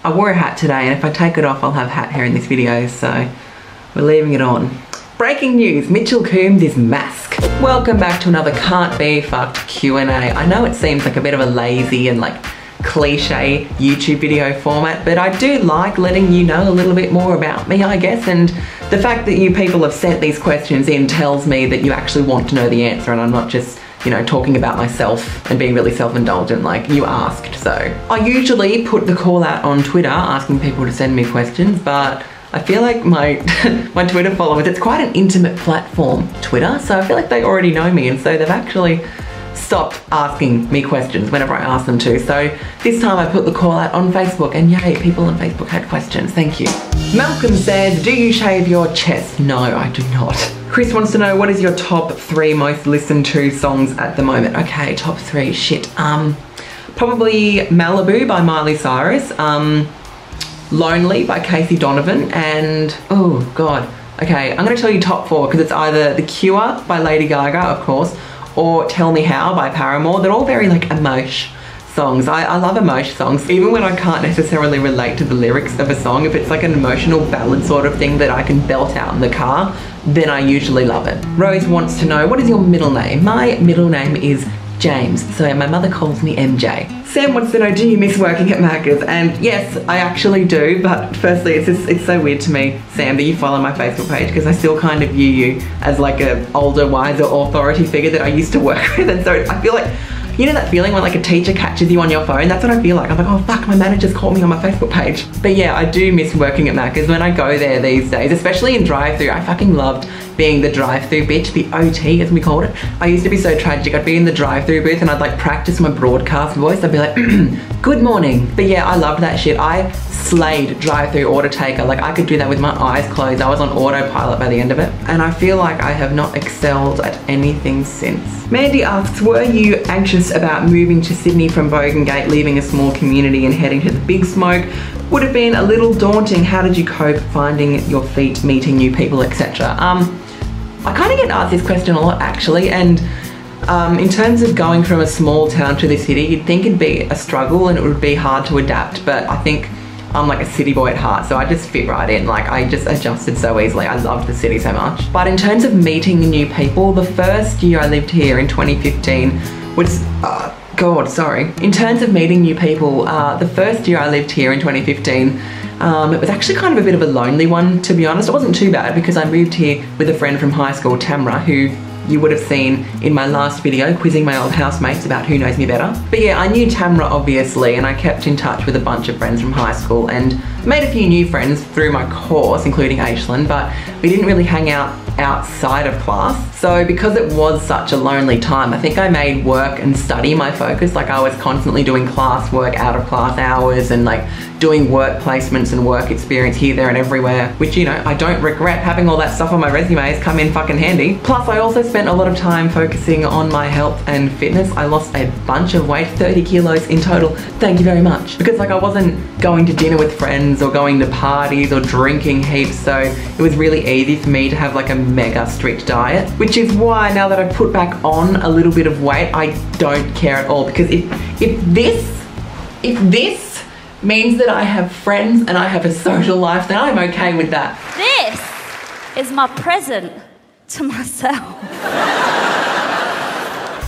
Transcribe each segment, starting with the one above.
I wore a hat today, and if I take it off, I'll have hat hair in this video, so we're leaving it on. Breaking news, Mitchell Coombs is masked. Welcome back to another Can't Be Fucked Q&A. I know it seems like a bit of a lazy and like cliche YouTube video format, but I do like letting you know a little bit more about me, I guess, and the fact that you people have sent these questions in tells me that you actually want to know the answer and I'm not just, you know, talking about myself and being really self-indulgent like you asked. So I usually put the call out on Twitter asking people to send me questions, but I feel like my my Twitter followers, it's quite an intimate platform, Twitter, so I feel like they already know me, and so they've actually stopped asking me questions whenever I ask them to. So this time I put the call out on Facebook, and yay, people on Facebook had questions. Thank you. Malcolm says, do you shave your chest? No, I do not. Chris wants to know, what is your top 3 most listened to songs at the moment? Okay, top 3, shit. Probably Malibu by Miley Cyrus, Lonely by Casey Donovan, and oh god. Okay, I'm gonna tell you top 4 because it's either The Cure by Lady Gaga, of course, or Tell Me How by Paramore. They're all very like emosh songs. I love emosh songs. Even when I can't necessarily relate to the lyrics of a song, if it's like an emotional ballad sort of thing that I can belt out in the car, then I usually love it. Rose wants to know, what is your middle name? My middle name is James, so my mother calls me MJ. Sam wants to know, do you miss working at Macca's? And yes, I actually do, but firstly, it's so weird to me, Sam, that you follow my Facebook page, because I still kind of view you as like a older, wiser authority figure that I used to work with, and so I feel like, you know that feeling when like a teacher catches you on your phone? That's what I feel like. I'm like, oh fuck, my manager's called me on my Facebook page. But yeah, I do miss working at Macca's when I go there these days, especially in drive-thru. I fucking loved being the drive-thru bitch, the OT as we called it. I used to be so tragic. I'd be in the drive-thru booth and I'd like practice my broadcast voice. I'd be like, good morning. But yeah, I loved that shit. I slayed drive-thru order taker. Like I could do that with my eyes closed. I was on autopilot by the end of it. And I feel like I have not excelled at anything since. Mandy asks, were you anxious about moving to Sydney from Bogengate, leaving a small community and heading to the big smoke? Would have been a little daunting. How did you cope finding your feet, meeting new people, etc.? I kind of get asked this question a lot actually, and in terms of going from a small town to the city, you'd think it'd be a struggle and it would be hard to adapt, but I think I'm like a city boy at heart, so I just fit right in. Like I just adjusted so easily. I loved the city so much. But in terms of meeting new people, the first year I lived here in 2015 was, in terms of meeting new people, the first year I lived here in 2015, it was actually kind of a bit of a lonely one, to be honest. It wasn't too bad because I moved here with a friend from high school, Tamra, who you would have seen in my last video, quizzing my old housemates about who knows me better. But yeah, I knew Tamra obviously, and I kept in touch with a bunch of friends from high school and made a few new friends through my course, including Aislinn, but we didn't really hang out outside of class. So because it was such a lonely time, I think I made work and study my focus. Like I was constantly doing class work out of class hours and like doing work placements and work experience here, there and everywhere, which, you know, I don't regret. Having all that stuff on my resume has come in fucking handy. Plus I also spent a lot of time focusing on my health and fitness. I lost a bunch of weight, 30 kilos in total. Thank you very much. Because like I wasn't going to dinner with friends or going to parties or drinking heaps, so it was really easy for me to have like a mega strict diet, which is why now that I've put back on a little bit of weight, I don't care at all, because if this means that I have friends and I have a social life, then I'm okay with that. This is my present to myself.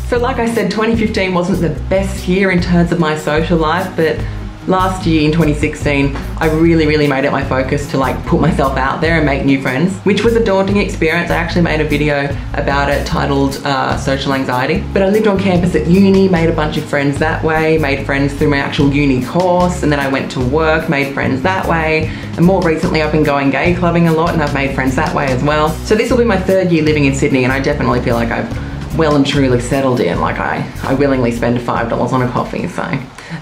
So like I said, 2015 wasn't the best year in terms of my social life, but last year in 2016, I really made it my focus to like put myself out there and make new friends, which was a daunting experience. I actually made a video about it titled Social Anxiety. But I lived on campus at uni, made a bunch of friends that way, made friends through my actual uni course, and then I went to work, made friends that way. And more recently I've been going gay clubbing a lot and I've made friends that way as well. So this will be my 3rd year living in Sydney, and I definitely feel like I've well and truly settled in. Like I willingly spend $5 on a coffee, so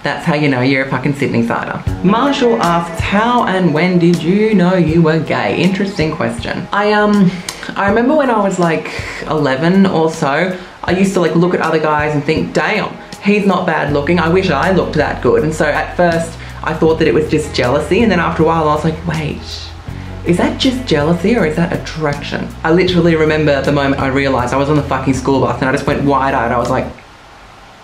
that's how you know you're a fucking Sydney-sider. Marshall asks, how and when did you know you were gay? Interesting question. I remember when I was like 11 or so, I used to like look at other guys and think, damn, he's not bad looking. I wish I looked that good. And so at first I thought that it was just jealousy, and then after a while I was like, wait, is that just jealousy or is that attraction? I literally remember the moment I realized I was on the fucking school bus and I just went wide-eyed. I was like,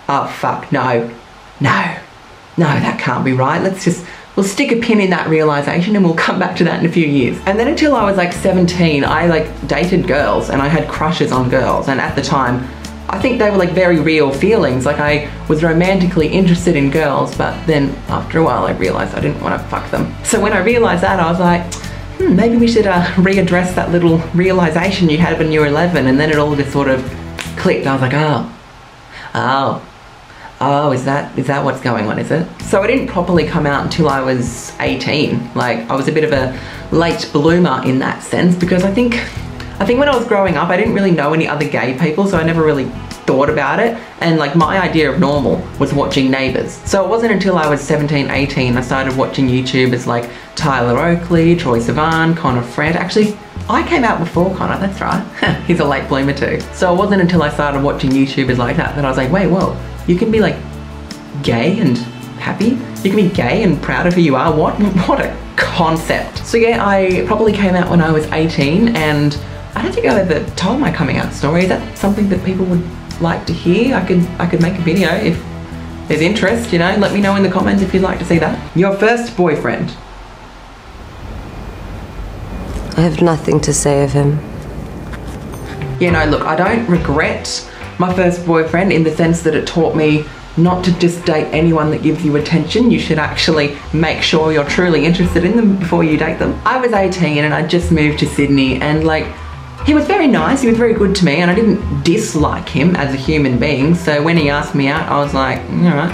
oh fuck, no, that can't be right. Let's just we'll stick a pin in that realization and we'll come back to that in a few years. And then until I was like 17, I like dated girls and I had crushes on girls. And at the time, I think they were like very real feelings. Like I was romantically interested in girls, but then after a while I realized I didn't want to fuck them. So when I realized that, I was like, maybe we should readdress that little realization you had when you were 11. And then it all just sort of clicked. I was like, oh, is that what's going on, is it? So I didn't properly come out until I was 18. Like, I was a bit of a late bloomer in that sense, because I think when I was growing up, I didn't really know any other gay people, so I never really thought about it. And like, my idea of normal was watching Neighbours. So it wasn't until I was 17, 18, I started watching YouTubers like Tyler Oakley, Troye Sivan, Connor Fred. Actually, I came out before Connor, that's right. He's a late bloomer too. So it wasn't until I started watching YouTubers like that I was like, wait, whoa. You can be like gay and happy. You can be gay and proud of who you are. What a concept. So yeah, I probably came out when I was 18, and I don't think I ever told my coming out story. Is that something that people would like to hear? I could make a video if there's interest, you know. Let me know in the comments if you'd like to see that. Your first boyfriend. I have nothing to say of him. You know, look, I don't regret my first boyfriend in the sense that it taught me not to just date anyone that gives you attention. You should actually make sure you're truly interested in them before you date them. I was 18 and I just moved to Sydney, and like, he was very nice, he was very good to me, and I didn't dislike him as a human being. So when he asked me out, I was like, alright,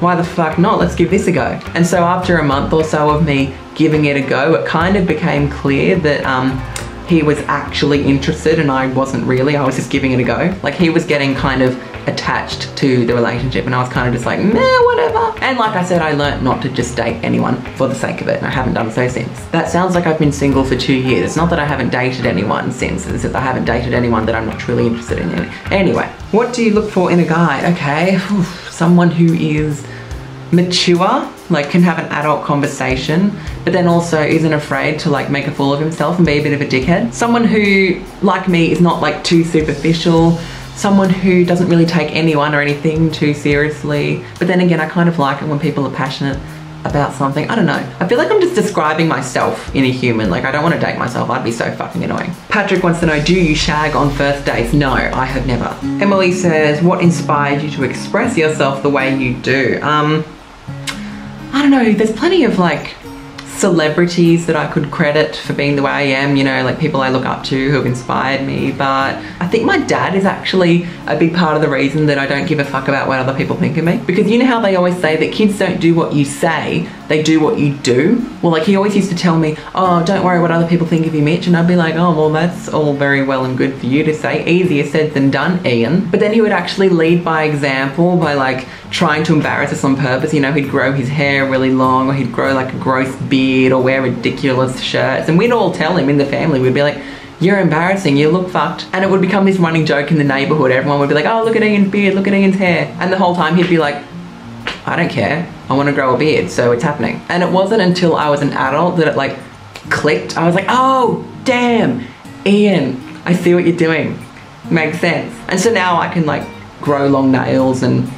why the fuck not? Let's give this a go. And so after a month or so of me giving it a go, it kind of became clear that he was actually interested and I wasn't really. I was just giving it a go. Like, he was getting kind of attached to the relationship and I was kind of just like, meh, whatever. And like I said, I learnt not to just date anyone for the sake of it, and I haven't done so since. That sounds like I've been single for 2 years. It's not that I haven't dated anyone since, it's that I haven't dated anyone that I'm not truly interested in. Anyway, what do you look for in a guy? Okay, someone who is mature, like can have an adult conversation, but then also isn't afraid to like make a fool of himself and be a bit of a dickhead. Someone who, like me, is not like too superficial. Someone who doesn't really take anyone or anything too seriously. But then again, I kind of like it when people are passionate about something. I don't know. I feel like I'm just describing myself in a human. Like, I don't want to date myself. I'd be so fucking annoying. Patrick wants to know, do you shag on first dates? No, I have never. Emily says, what inspired you to express yourself the way you do? I don't know, there's plenty of like celebrities that I could credit for being the way I am, you know, like people I look up to who have inspired me, but I think my dad is actually a big part of the reason that I don't give a fuck about what other people think of me. Because you know how they always say that kids don't do what you say, they do what you do? Well, like, he always used to tell me, oh, don't worry what other people think of you, Mitch, and I'd be like, oh, well, that's all very well and good for you to say. Easier said than done, Ian. But then he would actually lead by example by like trying to embarrass us on purpose. You know, he'd grow his hair really long, or he'd grow like a gross beard, or wear ridiculous shirts, and we'd all tell him in the family, we'd be like, you're embarrassing, you look fucked. And it would become this running joke in the neighbourhood. Everyone would be like, oh, look at Ian's beard, look at Ian's hair. And the whole time he'd be like, I don't care, I want to grow a beard, so it's happening. And it wasn't until I was an adult that it like clicked. I was like, oh, damn, Ian, I see what you're doing. Makes sense. And so now I can like grow long nails and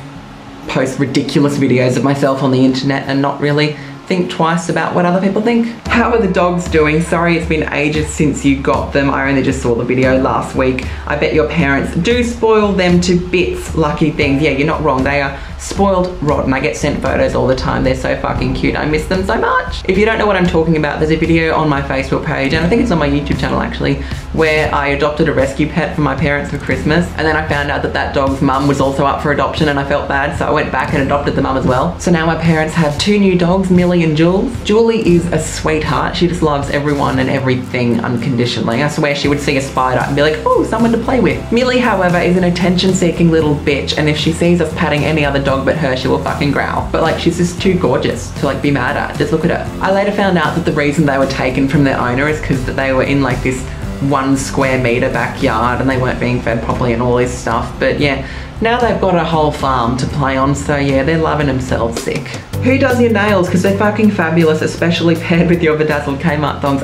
post ridiculous videos of myself on the internet and not really think twice about what other people think. How are the dogs doing? Sorry, it's been ages since you got them. I only just saw the video last week. I bet your parents do spoil them to bits, lucky things. Yeah, you're not wrong. They are spoiled rotten. I get sent photos all the time. They're so fucking cute. I miss them so much. If you don't know what I'm talking about, there's a video on my Facebook page, and I think it's on my YouTube channel actually, where I adopted a rescue pet for my parents for Christmas, and then I found out that that dog's mum was also up for adoption, and I felt bad, so I went back and adopted the mum as well. So now my parents have 2 new dogs, Millie and Jules. Julie is a sweetheart. She just loves everyone and everything unconditionally. I swear she would see a spider and be like, oh, someone to play with. Millie, however, is an attention-seeking little bitch, and if she sees us patting any other dog but her, she will fucking growl. But like, she's just too gorgeous to like be mad at. Just look at her. I later found out that the reason they were taken from their owner is because they were in like this 1 square meter backyard and they weren't being fed properly and all this stuff. But yeah, now they've got a whole farm to play on, so yeah, they're loving themselves sick. Who does your nails? Because they're fucking fabulous, especially paired with your bedazzled Kmart thongs.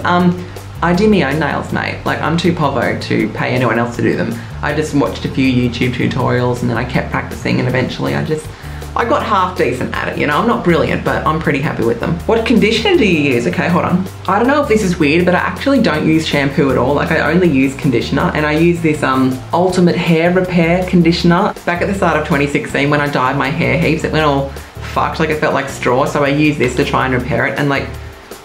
I do my own nails, mate. Like, I'm too povo to pay anyone else to do them. I just watched a few YouTube tutorials and then I kept practicing, and eventually I just I got half decent at it, you know? I'm not brilliant, but I'm pretty happy with them. What conditioner do you use? Okay, hold on. I don't know if this is weird, but I actually don't use shampoo at all. Like, I only use conditioner, and I use this Ultimate Hair Repair conditioner. Back at the start of 2016, when I dyed my hair heaps, it went all fucked, like it felt like straw, so I used this to try and repair it, and like,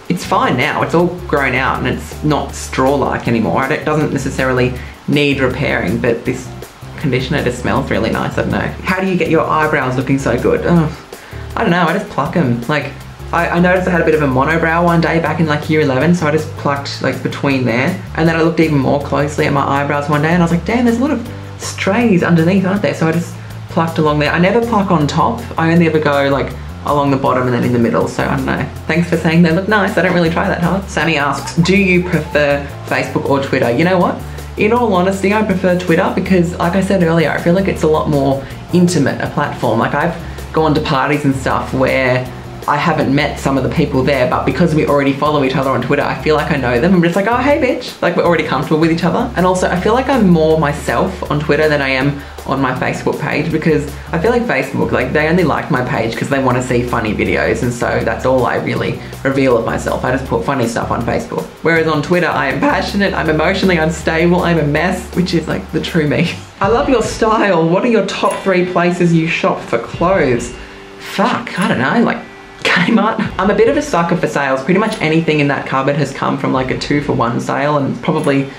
it's fine now. It's all grown out, and it's not straw-like anymore. It doesn't necessarily need repairing, but this conditioner just smells really nice. I don't know. How do you get your eyebrows looking so good? Oh, I don't know, I just pluck them. Like, I noticed I had a bit of a monobrow one day back in like year 11, so I just plucked like between there. And then I looked even more closely at my eyebrows one day and I was like, damn, there's a lot of strays underneath, aren't there? So I just plucked along there. I never pluck on top. I only ever go like along the bottom and then in the middle, so I don't know. Thanks for saying they look nice. I don't really try that hard. Sammy asks, do you prefer Facebook or Twitter? You know what? In all honesty, I prefer Twitter because, like I said earlier, I feel like it's a lot more intimate a platform. Like, I've gone to parties and stuff where I haven't met some of the people there, but because we already follow each other on Twitter, I feel like I know them. I'm just like, oh, hey, bitch. Like, we're already comfortable with each other. And also, I feel like I'm more myself on Twitter than I am on my Facebook page, because I feel like Facebook, like, they only like my page because they want to see funny videos, and so that's all I really reveal of myself. I just put funny stuff on Facebook. Whereas on Twitter, I am passionate, I'm emotionally unstable, I'm a mess, which is like the true me. I love your style. What are your top 3 places you shop for clothes? Fuck, I don't know, like Kmart. I'm a bit of a sucker for sales. Pretty much anything in that cupboard has come from like a 2-for-1 sale, and probably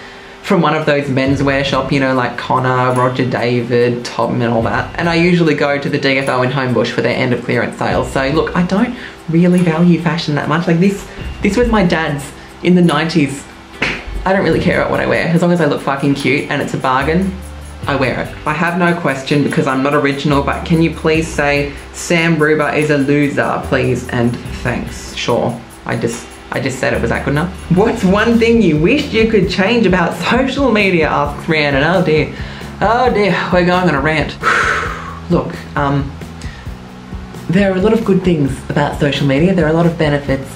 from one of those menswear shop, you know, like Connor, Roger David, Tom and all that. And I usually go to the DFO in Homebush for their end of clearance sales. So look, I don't really value fashion that much. Like this was my dad's in the 90s. I don't really care about what I wear. As long as I look fucking cute and it's a bargain, I wear it. I have no question because I'm not original, but can you please say Sam Ruber is a loser, please, and thanks. Sure, I just said it. Was that good enough? What's one thing you wish you could change about social media? Asks Rhiannon. Oh dear. Oh dear, we're going on a rant. Look, there are a lot of good things about social media. There are a lot of benefits,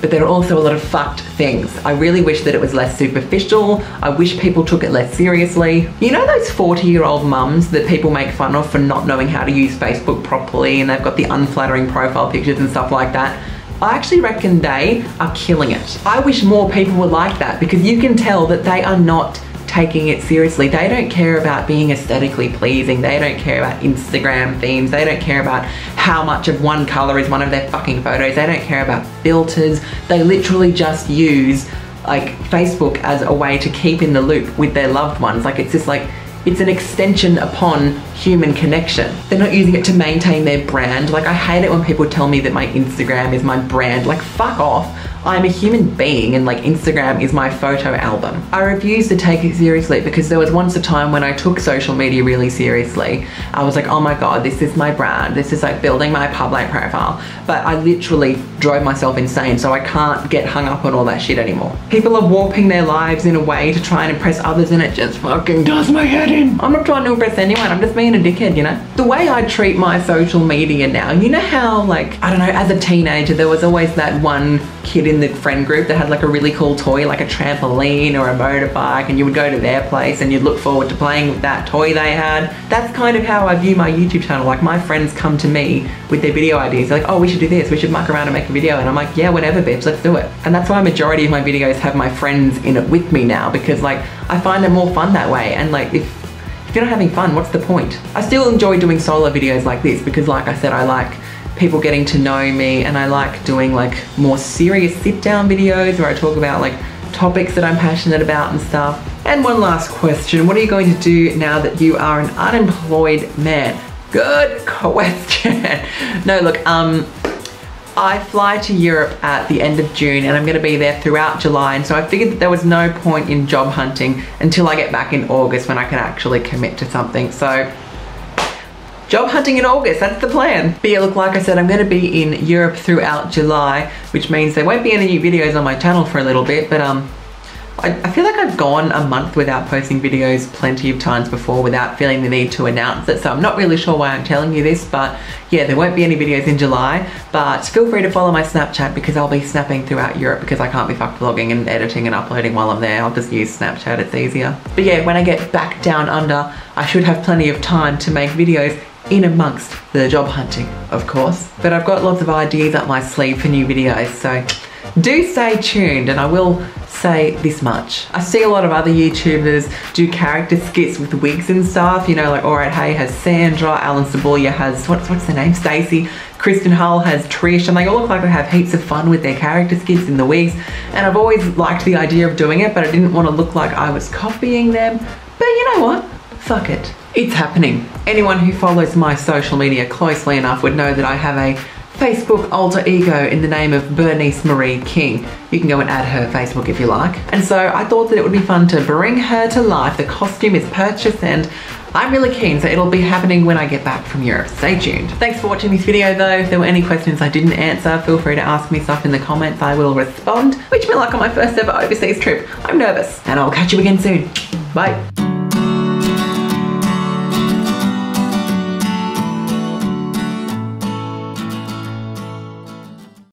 but there are also a lot of fucked things. I really wish that it was less superficial. I wish people took it less seriously. You know those 40-year-old mums that people make fun of for not knowing how to use Facebook properly, and they've got the unflattering profile pictures and stuff like that? I actually reckon they are killing it. I wish more people were like that, because you can tell that they are not taking it seriously. They don't care about being aesthetically pleasing. They don't care about Instagram themes. They don't care about how much of one color is one of their fucking photos. They don't care about filters. They literally just use like Facebook as a way to keep in the loop with their loved ones. Like, it's just like, it's an extension upon human connection. They're not using it to maintain their brand. Like, I hate it when people tell me that my Instagram is my brand. Like, fuck off. I'm a human being, and like, Instagram is my photo album. I refuse to take it seriously, because there was once a time when I took social media really seriously. I was like, oh my god, this is my brand. This is like building my public profile. But I literally drove myself insane, so I can't get hung up on all that shit anymore. People are warping their lives in a way to try and impress others, and it just fucking does my head in. I'm not trying to impress anyone. I'm just being a dickhead, you know? The way I treat my social media now, you know how, like, I don't know, as a teenager, there was always that one kid in the friend group that had like a really cool toy, like a trampoline or a motorbike, and you would go to their place and you'd look forward to playing with that toy they had. That's kind of how I view my YouTube channel. Like, my friends come to me with their video ideas. They're like, oh, we should do this, we should muck around and make a video, and I'm like, yeah, whatever, bitch, let's do it. And that's why a majority of my videos have my friends in it with me now, because like, I find it more fun that way. And like, if you're not having fun, what's the point? I still enjoy doing solo videos like this, because like I said, I like people getting to know me, and I like doing like more serious sit-down videos where I talk about like topics that I'm passionate about and stuff. And one last question, what are you going to do now that you are an unemployed man? Good question. No, look, I fly to Europe at the end of June, and I'm going to be there throughout July, and so I figured that there was no point in job hunting until I get back in August, when I can actually commit to something. So job hunting in August, that's the plan. But yeah, look, like I said, I'm going to be in Europe throughout July, which means there won't be any new videos on my channel for a little bit, but I feel like I've gone a month without posting videos plenty of times before without feeling the need to announce it, so I'm not really sure why I'm telling you this, but yeah, there won't be any videos in July, but feel free to follow my Snapchat, because I'll be snapping throughout Europe, because I can't be fucked vlogging and editing and uploading while I'm there. I'll just use Snapchat, it's easier. But yeah, when I get back down under, I should have plenty of time to make videos in amongst the job hunting, of course. But I've got lots of ideas up my sleeve for new videos, so do stay tuned. And I will say this much. I see a lot of other YouTubers do character skits with wigs and stuff, you know, like Alright Hey has Sandra, Alan Saboya has, what's their name, Stacey, Kristen Hull has Trish, and they all look like they have heaps of fun with their character skits in the wigs, and I've always liked the idea of doing it, but I didn't want to look like I was copying them. But you know what? Fuck it. It's happening. Anyone who follows my social media closely enough would know that I have a Facebook alter ego in the name of Bernice Marie King. You can go and add her Facebook if you like. And so I thought that it would be fun to bring her to life. The costume is purchased and I'm really keen, so it'll be happening when I get back from Europe. Stay tuned. Thanks for watching this video though. If there were any questions I didn't answer, feel free to ask me stuff in the comments. I will respond. Wish me luck on my first ever overseas trip. I'm nervous and I'll catch you again soon. Bye.